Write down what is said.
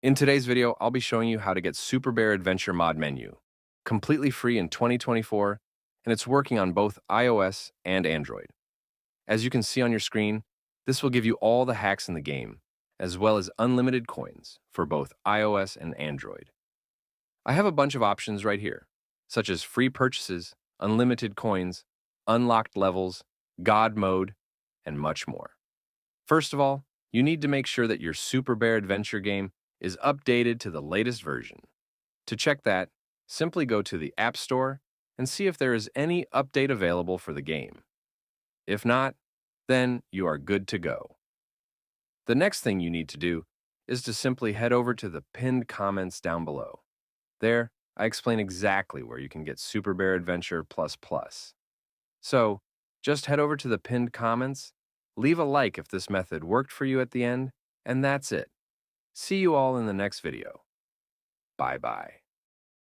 In today's video, I'll be showing you how to get Super Bear Adventure mod menu, completely free in 2024, and it's working on both iOS and Android. As you can see on your screen, this will give you all the hacks in the game, as well as unlimited coins for both iOS and Android. I have a bunch of options right here, such as free purchases, unlimited coins, unlocked levels, God mode, and much more. First of all, you need to make sure that your Super Bear Adventure game is updated to the latest version. To check that, simply go to the App Store and see if there is any update available for the game. If not, then you are good to go. The next thing you need to do is to simply head over to the pinned comments down below. There, I explain exactly where you can get Super Bear Adventure Plus Plus. So, just head over to the pinned comments, leave a like if this method worked for you at the end, and that's it. See you all in the next video. Bye-bye.